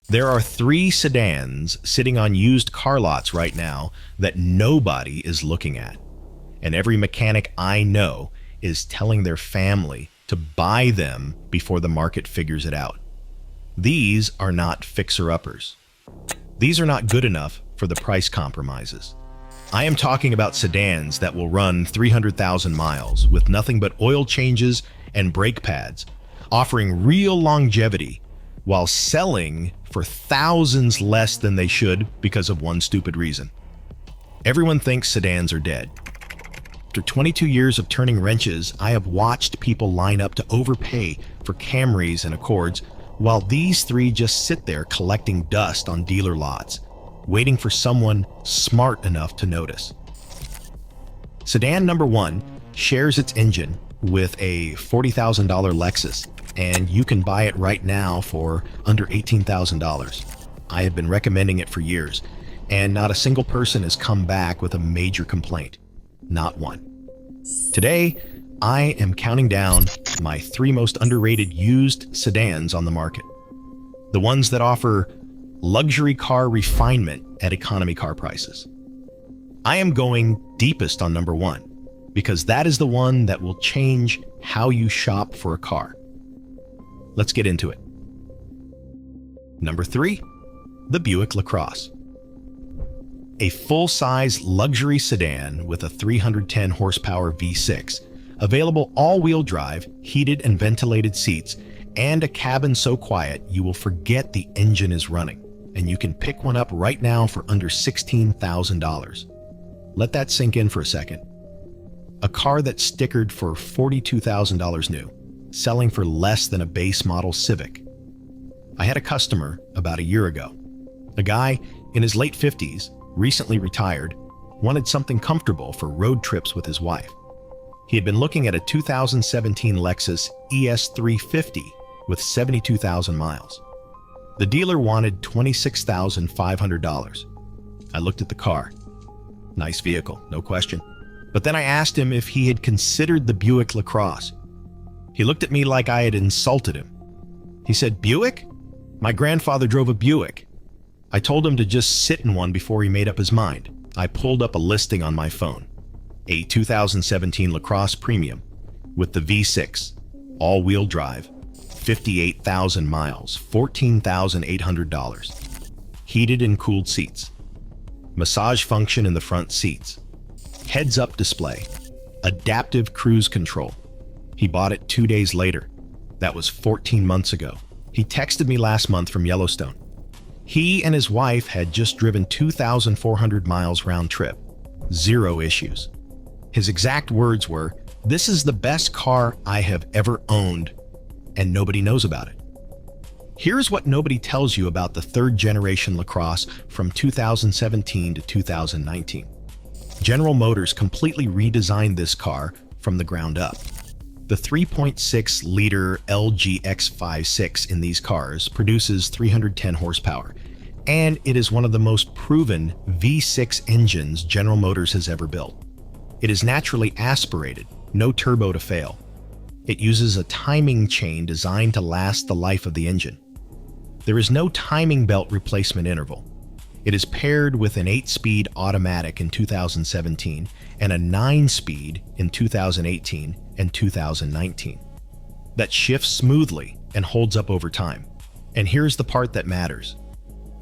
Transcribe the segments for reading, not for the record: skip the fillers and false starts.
There are 3 sedans sitting on used car lots right now that nobody is looking at. And every mechanic I know is telling their family to buy them before the market figures it out. These are not fixer-uppers. These are not good enough for the price compromises. I am talking about sedans that will run 300,000 miles with nothing but oil changes and brake pads, offering real longevity while selling for thousands less than they should because of one stupid reason. Everyone thinks sedans are dead. After 22 years of turning wrenches, I have watched people line up to overpay for Camrys and Accords, while these 3 just sit there collecting dust on dealer lots, waiting for someone smart enough to notice. Sedan number 1 shares its engine with a $40,000 Lexus, and you can buy it right now for under $18,000. I have been recommending it for years, and not a single person has come back with a major complaint. Not one. Today, I am counting down my 3 most underrated used sedans on the market. The ones that offer luxury car refinement at economy car prices. I am going deepest on number 1 because that is the one that will change how you shop for a car. Let's get into it. Number 3, the Buick Lacrosse. A full-size luxury sedan with a 310 horsepower V6, available all-wheel drive, heated and ventilated seats, and a cabin so quiet you will forget the engine is running, and you can pick one up right now for under $16,000. Let that sink in for a second. A car that's stickered for $42,000 new, selling for less than a base model Civic. I had a customer about a year ago. A guy in his late 50s, recently retired, wanted something comfortable for road trips with his wife. He had been looking at a 2017 Lexus ES350 with 72,000 miles. The dealer wanted $26,500. I looked at the car. Nice vehicle, no question. But then I asked him if he had considered the Buick Lacrosse. He looked at me like I had insulted him. He said, "Buick? My grandfather drove a Buick." I told him to just sit in one before he made up his mind. I pulled up a listing on my phone. A 2017 Lacrosse Premium with the V6, all-wheel drive, 58,000 miles, $14,800. Heated and cooled seats. Massage function in the front seats. Heads-up display. Adaptive cruise control. He bought it 2 days later. That was 14 months ago. He texted me last month from Yellowstone. He and his wife had just driven 2,400 miles round trip. 0 issues. His exact words were, "This is the best car I have ever owned, and nobody knows about it." Here's what nobody tells you about the 3rd generation Lacrosse from 2017 to 2019. General Motors completely redesigned this car from the ground up. The 3.6-liter LG X56 in these cars produces 310 horsepower, and it is one of the most proven V6 engines General Motors has ever built. It is naturally aspirated, no turbo to fail. It uses a timing chain designed to last the life of the engine. There is no timing belt replacement interval. It is paired with an 8-speed automatic in 2017 and a 9-speed in 2018 and 2019 that shifts smoothly and holds up over time. And here's the part that matters.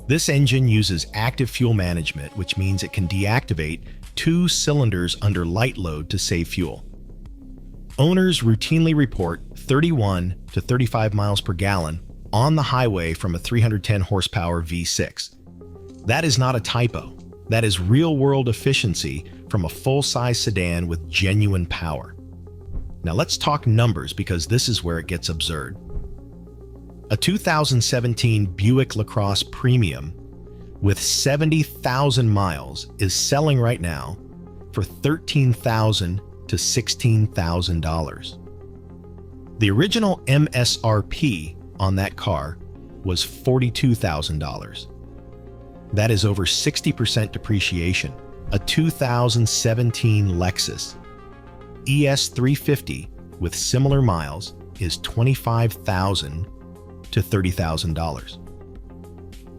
This engine uses active fuel management, which means it can deactivate 2 cylinders under light load to save fuel. Owners routinely report 31 to 35 miles per gallon on the highway from a 310 horsepower V6. That is not a typo. That is real-world efficiency from a full-size sedan with genuine power. Now let's talk numbers because this is where it gets absurd. A 2017 Buick Lacrosse Premium with 70,000 miles is selling right now for $13,000 to $16,000. The original MSRP on that car was $42,000. That is over 60% depreciation. A 2017 Lexus ES350 with similar miles is $25,000 to $30,000.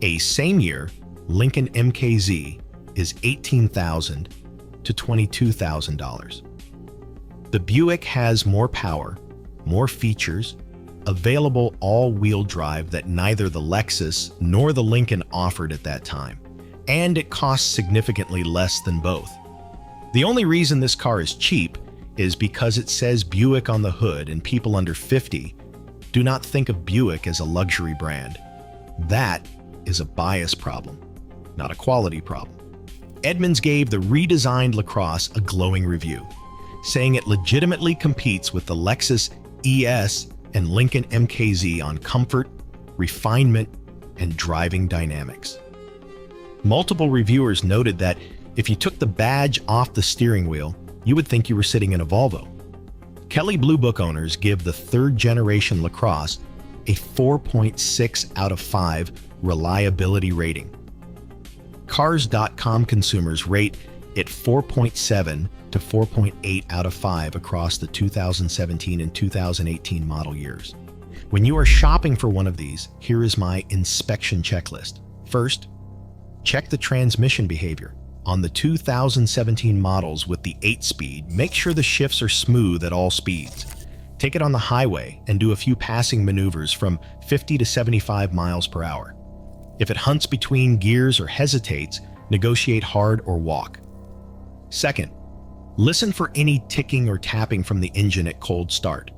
A same year Lincoln MKZ is $18,000 to $22,000. The Buick has more power, more features, available all-wheel drive that neither the Lexus nor the Lincoln offered at that time, and it costs significantly less than both. The only reason this car is cheap is because it says Buick on the hood, and people under 50 do not think of Buick as a luxury brand. That is a bias problem, not a quality problem. Edmunds gave the redesigned Lacrosse a glowing review, saying it legitimately competes with the Lexus ES and Lincoln MKZ on comfort, refinement, and driving dynamics. Multiple reviewers noted that if you took the badge off the steering wheel, you would think you were sitting in a Volvo. Kelley Blue Book owners give the third-generation Lacrosse a 4.6 out of 5 reliability rating. Cars.com consumers rate it 4.7 to 4.8 out of 5 across the 2017 and 2018 model years. When you are shopping for one of these, here is my inspection checklist. First, check the transmission behavior. On the 2017 models with the 8-speed, make sure the shifts are smooth at all speeds. Take it on the highway and do a few passing maneuvers from 50 to 75 miles per hour. If it hunts between gears or hesitates, negotiate hard or walk. Second, listen for any ticking or tapping from the engine at cold start.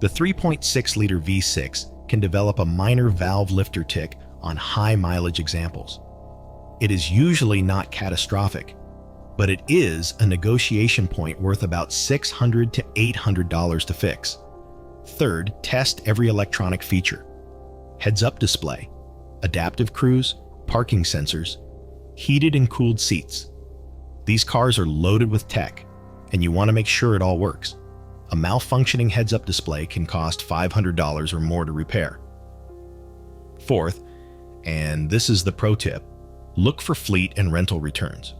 The 3.6-liter V6 can develop a minor valve lifter tick on high mileage examples. It is usually not catastrophic, but it is a negotiation point worth about $600 to $800 to fix. Third, test every electronic feature. Heads-up display, adaptive cruise, parking sensors, heated and cooled seats. These cars are loaded with tech, and you want to make sure it all works. A malfunctioning heads-up display can cost $500 or more to repair. Fourth, and this is the pro tip, look for fleet and rental returns.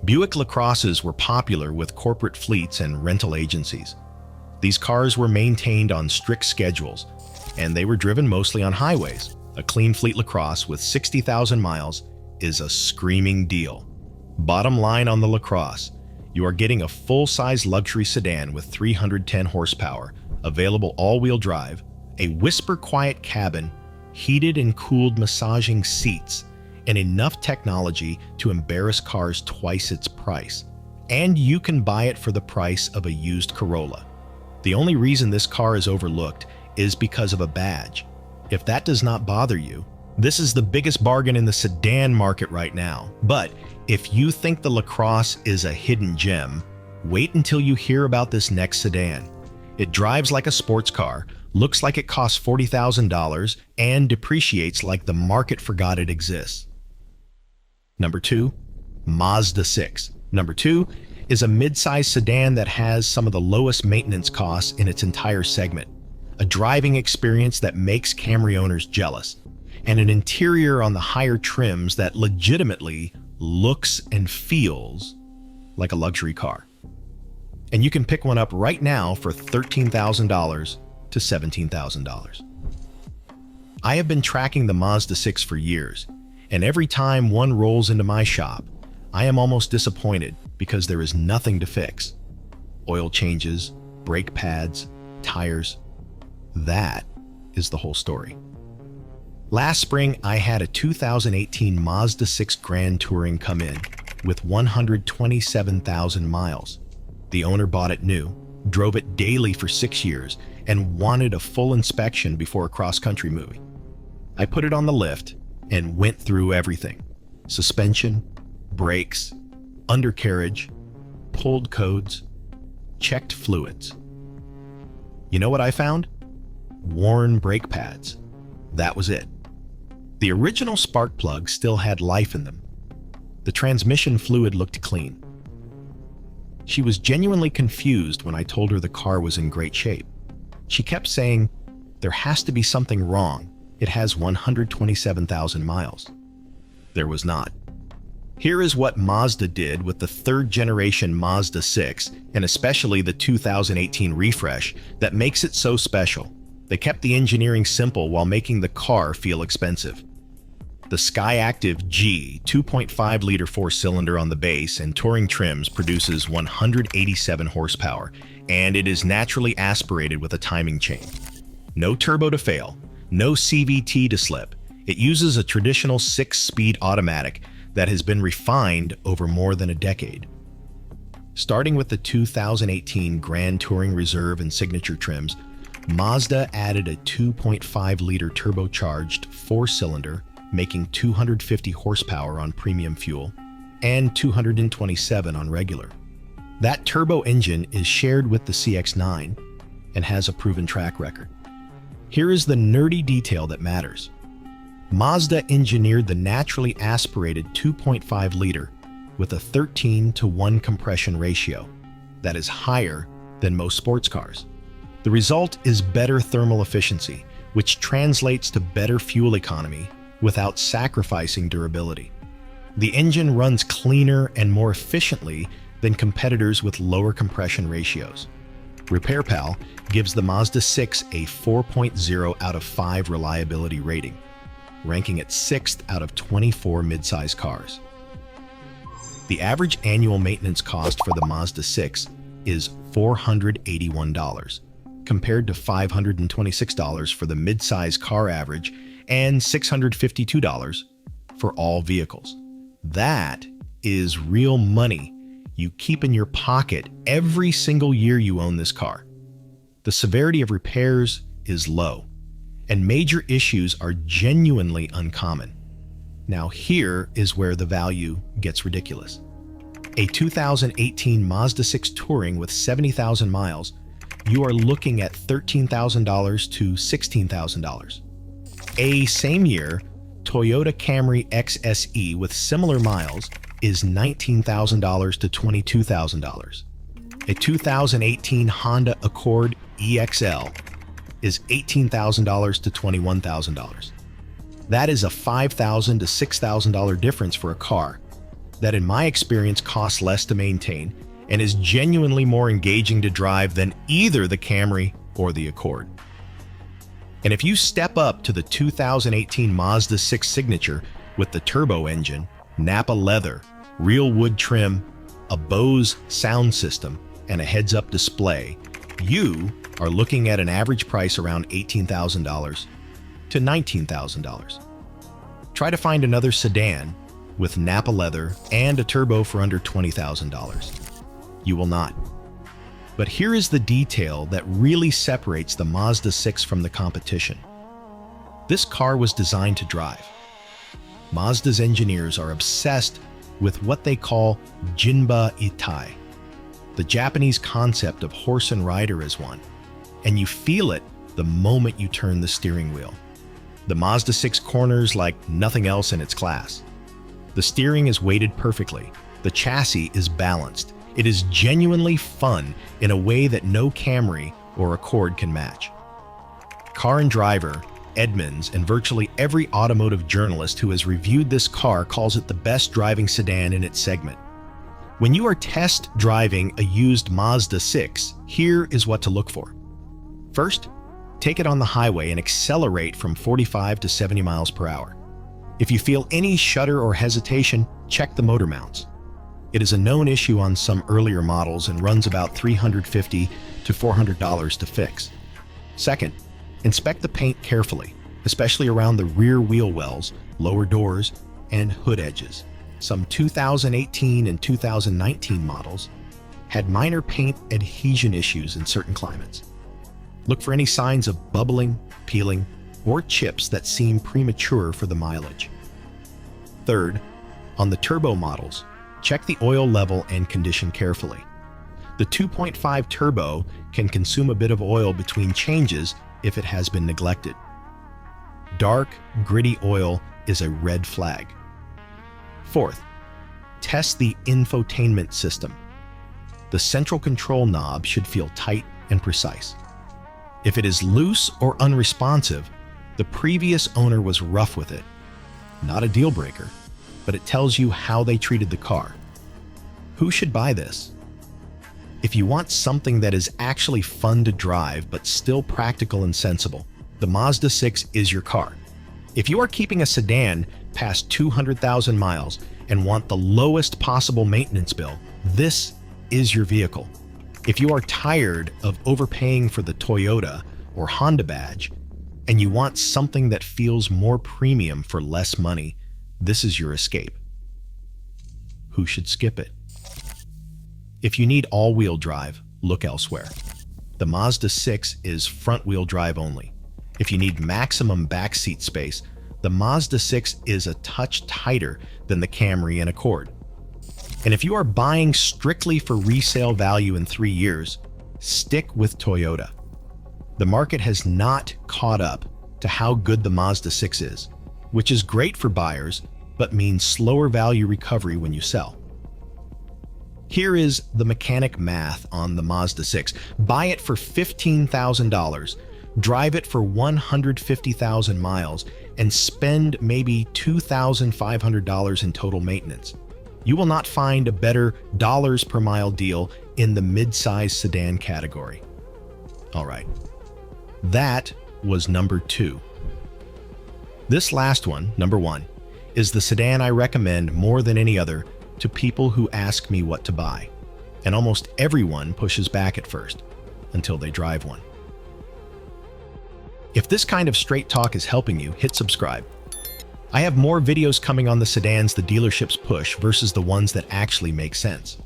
Buick Lacrosses were popular with corporate fleets and rental agencies. These cars were maintained on strict schedules, and they were driven mostly on highways. A clean fleet Lacrosse with 60,000 miles is a screaming deal. Bottom line on the Lacrosse, you are getting a full-size luxury sedan with 310 horsepower, available all-wheel drive, a whisper-quiet cabin, heated and cooled massaging seats, and enough technology to embarrass cars twice its price. And you can buy it for the price of a used Corolla. The only reason this car is overlooked is because of a badge. If that does not bother you, this is the biggest bargain in the sedan market right now. But if you think the Lacrosse is a hidden gem, wait until you hear about this next sedan. It drives like a sports car, looks like it costs $40,000, and depreciates like the market forgot it exists. Number 2, Mazda 6. Number 2 is a mid-size sedan that has some of the lowest maintenance costs in its entire segment, a driving experience that makes Camry owners jealous, and an interior on the higher trims that legitimately looks and feels like a luxury car. And you can pick one up right now for $13,000 to $17,000. I have been tracking the Mazda 6 for years, and every time one rolls into my shop, I am almost disappointed because there is nothing to fix. Oil changes, brake pads, tires. That is the whole story. Last spring, I had a 2018 Mazda 6 Grand Touring come in with 127,000 miles. The owner bought it new, drove it daily for 6 years, and wanted a full inspection before a cross-country movie. I put it on the lift and went through everything: suspension, brakes, undercarriage, pulled codes, checked fluids. You know what I found? Worn brake pads. That was it. The original spark plugs still had life in them. The transmission fluid looked clean. She was genuinely confused when I told her the car was in great shape. She kept saying, "There has to be something wrong. It has 127,000 miles." There was not. Here is what Mazda did with the third-generation Mazda 6, and especially the 2018 refresh, that makes it so special. They kept the engineering simple while making the car feel expensive. The Skyactiv G 2.5-liter four-cylinder on the base and touring trims produces 187 horsepower, and it is naturally aspirated with a timing chain. No turbo to fail, no CVT to slip. It uses a traditional 6-speed automatic that has been refined over more than a decade. Starting with the 2018 Grand Touring Reserve and Signature trims, Mazda added a 2.5-liter turbocharged four-cylinder, making 250 horsepower on premium fuel and 227 on regular. That turbo engine is shared with the CX-9 and has a proven track record. Here is the nerdy detail that matters. Mazda engineered the naturally aspirated 2.5-liter with a 13:1 compression ratio that is higher than most sports cars. The result is better thermal efficiency, which translates to better fuel economy without sacrificing durability. The engine runs cleaner and more efficiently than competitors with lower compression ratios. RepairPal gives the Mazda 6 a 4.0 out of 5 reliability rating, ranking it 6th out of 24 midsize cars. The average annual maintenance cost for the Mazda 6 is $481, compared to $526 for the midsize car average and $652 for all vehicles. That is real money you keep in your pocket every single year you own this car. The severity of repairs is low, and major issues are genuinely uncommon. Now here is where the value gets ridiculous. A 2018 Mazda 6 Touring with 70,000 miles, you are looking at $13,000 to $16,000. A same year Toyota Camry XSE with similar miles is $19,000 to $22,000. A 2018 Honda Accord EXL is $18,000 to $21,000. That is a $5,000 to $6,000 difference for a car that, in my experience, costs less to maintain and is genuinely more engaging to drive than either the Camry or the Accord. And if you step up to the 2018 Mazda 6 Signature with the turbo engine, Napa leather, real wood trim, a Bose sound system, and a heads-up display, you are looking at an average price around $18,000 to $19,000. Try to find another sedan with Napa leather and a turbo for under $20,000. You will not. But here is the detail that really separates the Mazda 6 from the competition. This car was designed to drive. Mazda's engineers are obsessed with what they call Jinba Itai, the Japanese concept of horse and rider as one, and you feel it the moment you turn the steering wheel. The Mazda 6 corners like nothing else in its class. The steering is weighted perfectly. The chassis is balanced. It is genuinely fun in a way that no Camry or Accord can match. Car and Driver, Edmunds, and virtually every automotive journalist who has reviewed this car calls it the best driving sedan in its segment. When you are test driving a used Mazda 6, here is what to look for. First, take it on the highway and accelerate from 45 to 70 miles per hour. If you feel any shudder or hesitation, check the motor mounts. It is a known issue on some earlier models and runs about $350 to $400 to fix. Second, inspect the paint carefully, especially around the rear wheel wells, lower doors, and hood edges. Some 2018 and 2019 models had minor paint adhesion issues in certain climates. Look for any signs of bubbling, peeling, or chips that seem premature for the mileage. Third, on the turbo models, check the oil level and condition carefully. The 2.5 turbo can consume a bit of oil between changes if it has been neglected. Dark, gritty oil is a red flag. Fourth, test the infotainment system. The central control knob should feel tight and precise. If it is loose or unresponsive, the previous owner was rough with it. Not a deal breaker, but it tells you how they treated the car. Who should buy this? If you want something that is actually fun to drive but still practical and sensible, the Mazda 6 is your car. If you are keeping a sedan past 200,000 miles and want the lowest possible maintenance bill, this is your vehicle. If you are tired of overpaying for the Toyota or Honda badge and you want something that feels more premium for less money, this is your escape. Who should skip it? If you need all-wheel drive, look elsewhere. The Mazda 6 is front-wheel drive only. If you need maximum backseat space, the Mazda 6 is a touch tighter than the Camry and Accord. And if you are buying strictly for resale value in 3 years, stick with Toyota. The market has not caught up to how good the Mazda 6 is, which is great for buyers, but means slower value recovery when you sell. Here is the mechanic math on the Mazda 6. Buy it for $15,000, drive it for 150,000 miles, and spend maybe $2,500 in total maintenance. You will not find a better dollars per mile deal in the mid-size sedan category. All right, that was number 2. This last one, number 1, is the sedan I recommend more than any other to people who ask me what to buy. And almost everyone pushes back at first, until they drive one. If this kind of straight talk is helping you, hit subscribe. I have more videos coming on the sedans the dealerships push versus the ones that actually make sense.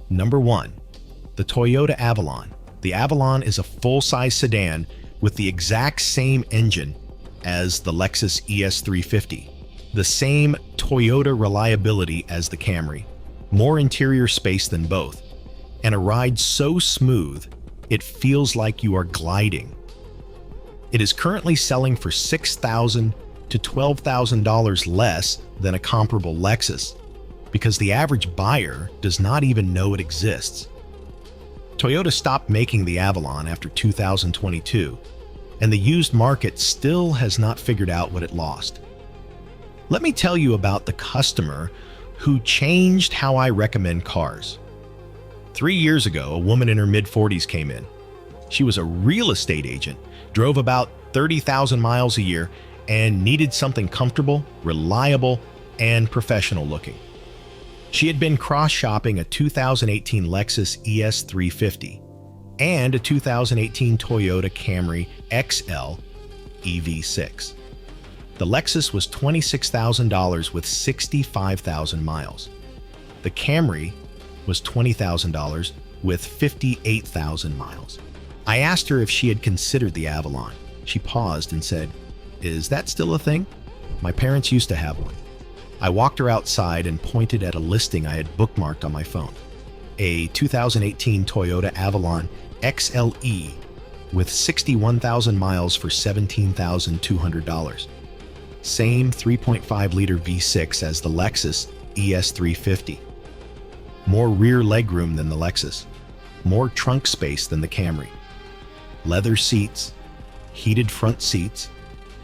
Number 1, the Toyota Avalon. The Avalon is a full-size sedan with the exact same engine as the Lexus ES350, the same Toyota reliability as the Camry, more interior space than both, and a ride so smooth it feels like you are gliding. It is currently selling for $6,000 to $12,000 less than a comparable Lexus because the average buyer does not even know it exists. Toyota stopped making the Avalon after 2022, and the used market still has not figured out what it lost. Let me tell you about the customer who changed how I recommend cars. 3 years ago, a woman in her mid-40s came in. She was a real estate agent, drove about 30,000 miles a year, and needed something comfortable, reliable, and professional looking. She had been cross-shopping a 2018 Lexus ES350 and a 2018 Toyota Camry XL EV6. The Lexus was $26,000 with 65,000 miles. The Camry was $20,000 with 58,000 miles. I asked her if she had considered the Avalon. She paused and said, "Is that still a thing? My parents used to have one." I walked her outside and pointed at a listing I had bookmarked on my phone. A 2018 Toyota Avalon XLE with 61,000 miles for $17,200. Same 3.5-liter V6 as the Lexus ES350. More rear legroom than the Lexus. More trunk space than the Camry. Leather seats, heated front seats,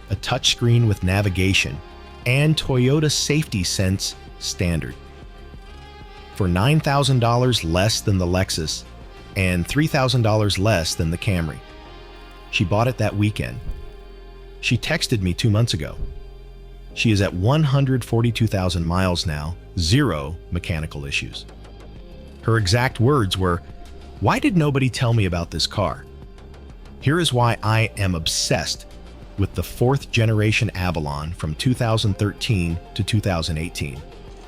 a touchscreen with navigation, and Toyota Safety Sense standard. For $9,000 less than the Lexus and $3,000 less than the Camry. She bought it that weekend. She texted me 2 months ago. She is at 142,000 miles now, 0 mechanical issues. Her exact words were, "Why did nobody tell me about this car?" Here is why I am obsessed with the 4th generation Avalon from 2013 to 2018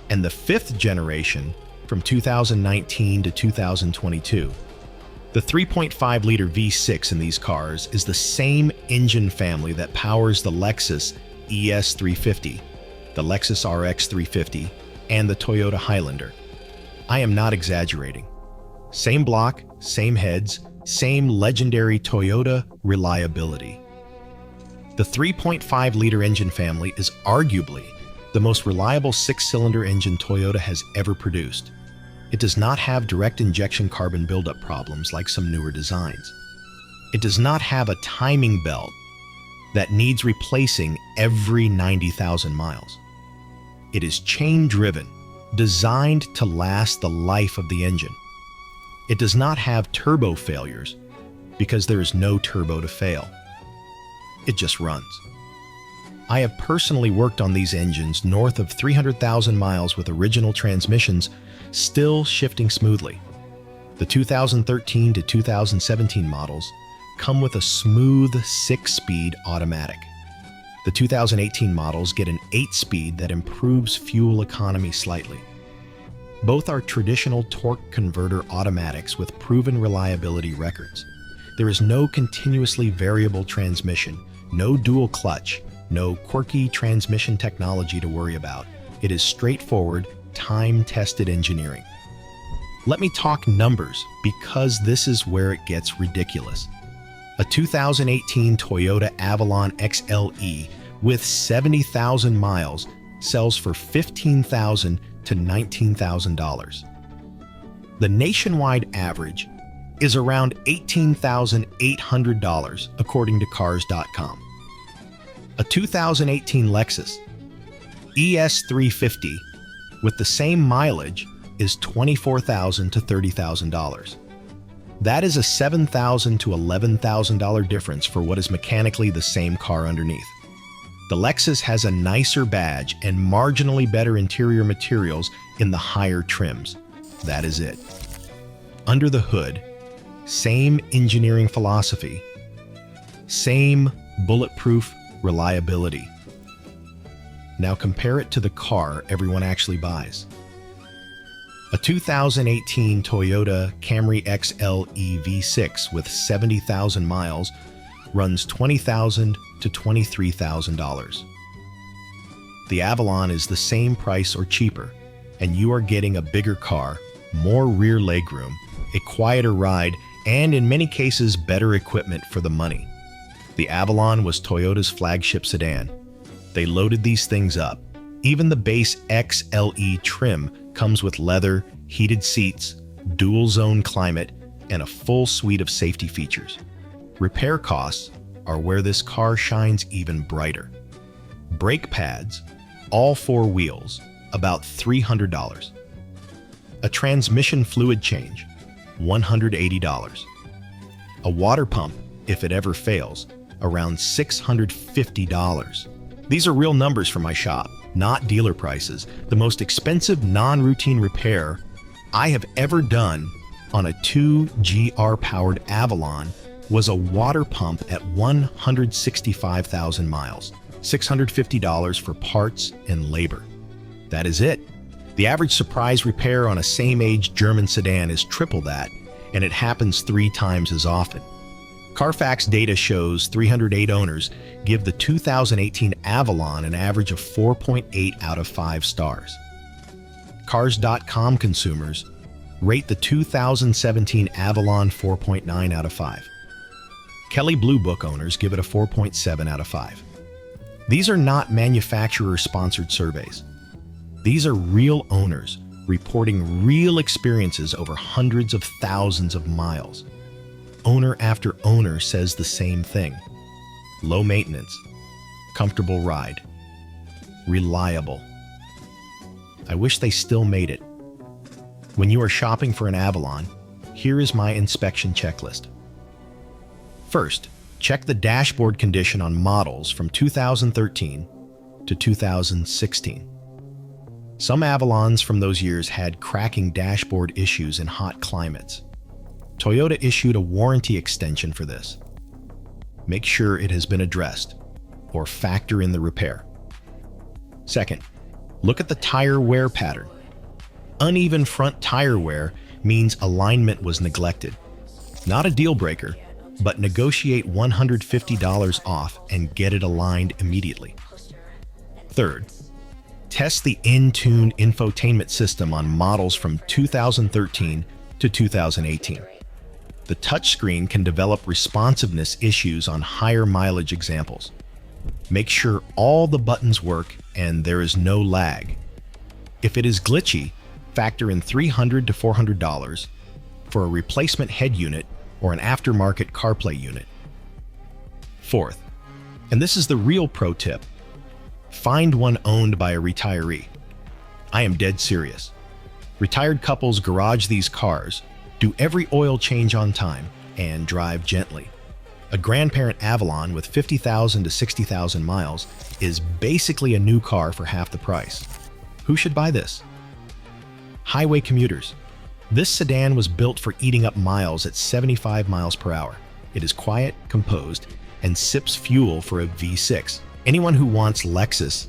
and the 5th generation from 2019 to 2022. The 3.5-liter V6 in these cars is the same engine family that powers the Lexus ES350, the Lexus RX 350, and the Toyota Highlander. I am not exaggerating. Same block, same heads, same legendary Toyota reliability. The 3.5-liter engine family is arguably the most reliable 6-cylinder engine Toyota has ever produced. It does not have direct injection carbon buildup problems like some newer designs. It does not have a timing belt that needs replacing every 90,000 miles. It is chain-driven, designed to last the life of the engine. It does not have turbo failures because there is no turbo to fail. It just runs. I have personally worked on these engines north of 300,000 miles with original transmissions still shifting smoothly. The 2013 to 2017 models come with a smooth 6-speed automatic. The 2018 models get an 8-speed that improves fuel economy slightly. Both are traditional torque converter automatics with proven reliability records. There is no continuously variable transmission, no dual clutch, no quirky transmission technology to worry about. It is straightforward, time-tested engineering. Let me talk numbers because this is where it gets ridiculous. A 2018 Toyota Avalon XLE with 70,000 miles sells for $15,000 to $19,000. The nationwide average is around $18,800 according to cars.com. A 2018 Lexus ES350 with the same mileage is $24,000 to $30,000. That is a $7,000 to $11,000 difference for what is mechanically the same car underneath. The Lexus has a nicer badge and marginally better interior materials in the higher trims. That is it. Under the hood, same engineering philosophy, same bulletproof reliability. Now compare it to the car everyone actually buys. A 2018 Toyota Camry XLE V6 with 70,000 miles runs $20,000 to $23,000. The Avalon is the same price or cheaper, and you are getting a bigger car, more rear legroom, a quieter ride, and in many cases better equipment for the money. The Avalon was Toyota's flagship sedan. They loaded these things up. Even the base XLE trim comes with leather, heated seats, dual zone climate, and a full suite of safety features. Repair costs are where this car shines even brighter. Brake pads, all 4 wheels, about $300. A transmission fluid change, $180. A water pump, if it ever fails, around $650. These are real numbers from my shop, not dealer prices. The most expensive non-routine repair I have ever done on a 2GR-powered Avalon was a water pump at 165,000 miles, $650 for parts and labor. That is it. The average surprise repair on a same-age German sedan is triple that, and it happens 3 times as often. Carfax data shows 308 owners give the 2018 Avalon an average of 4.8 out of 5 stars. Cars.com consumers rate the 2017 Avalon 4.9 out of 5. Kelley Blue Book owners give it a 4.7 out of 5. These are not manufacturer-sponsored surveys. These are real owners reporting real experiences over hundreds of thousands of miles. Owner after owner says the same thing. Low maintenance, comfortable ride, reliable. I wish they still made it. When you are shopping for an Avalon, here is my inspection checklist. First, check the dashboard condition on models from 2013 to 2016. Some Avalons from those years had cracking dashboard issues in hot climates. Toyota issued a warranty extension for this. Make sure it has been addressed, or factor in the repair. Second, look at the tire wear pattern. Uneven front tire wear means alignment was neglected. Not a deal breaker, but negotiate $150 off and get it aligned immediately. Third, test the in-tune infotainment system on models from 2013 to 2018. The touchscreen can develop responsiveness issues on higher mileage examples. Make sure all the buttons work and there is no lag. If it is glitchy, factor in $300 to $400 for a replacement head unit or an aftermarket CarPlay unit. Fourth, and this is the real pro tip, find one owned by a retiree. I am dead serious. Retired couples garage these cars, do every oil change on time, and drive gently. A grandparent Avalon with 50,000 to 60,000 miles is basically a new car for half the price. Who should buy this? Highway commuters. This sedan was built for eating up miles at 75 miles per hour. It is quiet, composed, and sips fuel for a V6. Anyone who wants Lexus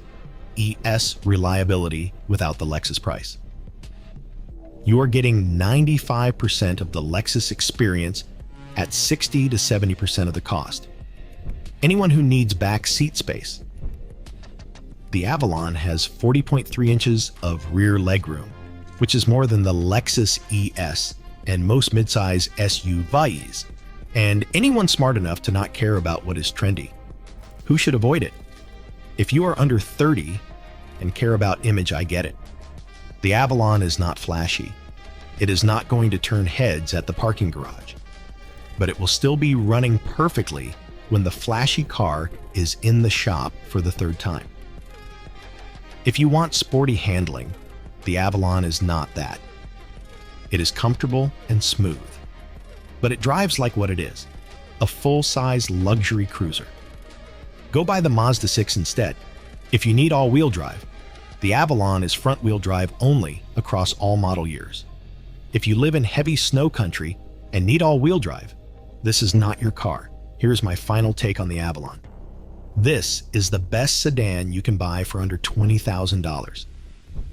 ES reliability without the Lexus price. You are getting 95% of the Lexus experience at 60 to 70% of the cost. Anyone who needs back seat space. The Avalon has 40.3 inches of rear legroom, which is more than the Lexus ES and most midsize SUVs, and anyone smart enough to not care about what is trendy. Who should avoid it? If you are under 30 and care about image, I get it. The Avalon is not flashy. It is not going to turn heads at the parking garage, but it will still be running perfectly when the flashy car is in the shop for the third time. If you want sporty handling, the Avalon is not that. It is comfortable and smooth, but it drives like what it is, a full-size luxury cruiser. Go buy the Mazda 6 instead. If you need all-wheel drive, the Avalon is front-wheel drive only across all model years. If you live in heavy snow country and need all-wheel drive, this is not your car. Here's my final take on the Avalon. This is the best sedan you can buy for under $20,000.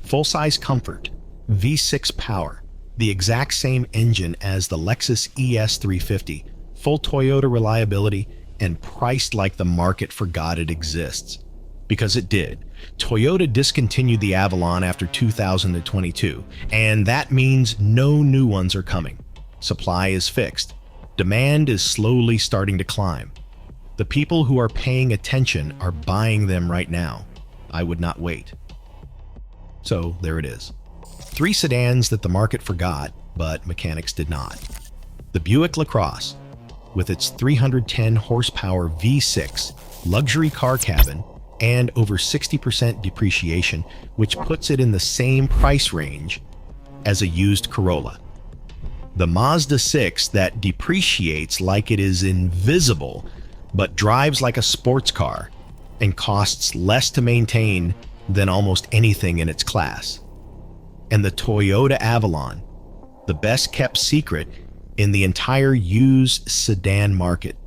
Full-size comfort, V6 power, the exact same engine as the Lexus ES350, full Toyota reliability, and priced like the market forgot it exists. Because it did. Toyota discontinued the Avalon after 2022, and that means no new ones are coming. Supply is fixed. Demand is slowly starting to climb. The people who are paying attention are buying them right now. I would not wait. So there it is. 3 sedans that the market forgot, but mechanics did not. The Buick Lacrosse, with its 310 horsepower V6, luxury car cabin, and over 60% depreciation, which puts it in the same price range as a used Corolla. The Mazda 6 that depreciates like it is invisible, but drives like a sports car and costs less to maintain than almost anything in its class. And the Toyota Avalon, the best kept secret in the entire used sedan market,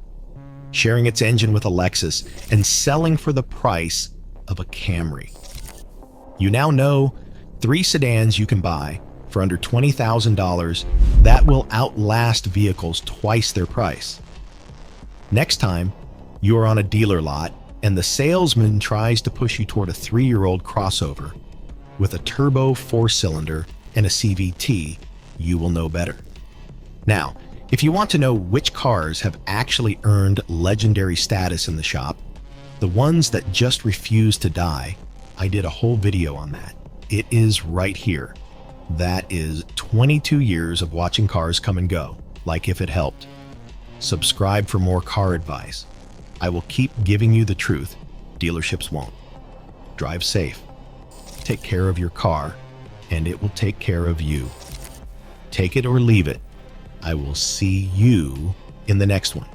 sharing its engine with a Lexus and selling for the price of a Camry. You now know 3 sedans you can buy for under $20,000 that will outlast vehicles twice their price. Next time you are on a dealer lot and the salesman tries to push you toward a 3-year-old crossover with a turbo 4-cylinder and a CVT, you will know better. Now, if you want to know which cars have actually earned legendary status in the shop, the ones that just refuse to die, I did a whole video on that. It is right here. That is 22 years of watching cars come and go, like if it helped. Subscribe for more car advice. I will keep giving you the truth. Dealerships won't. Drive safe. Take care of your car, and it will take care of you. Take it or leave it. I will see you in the next one.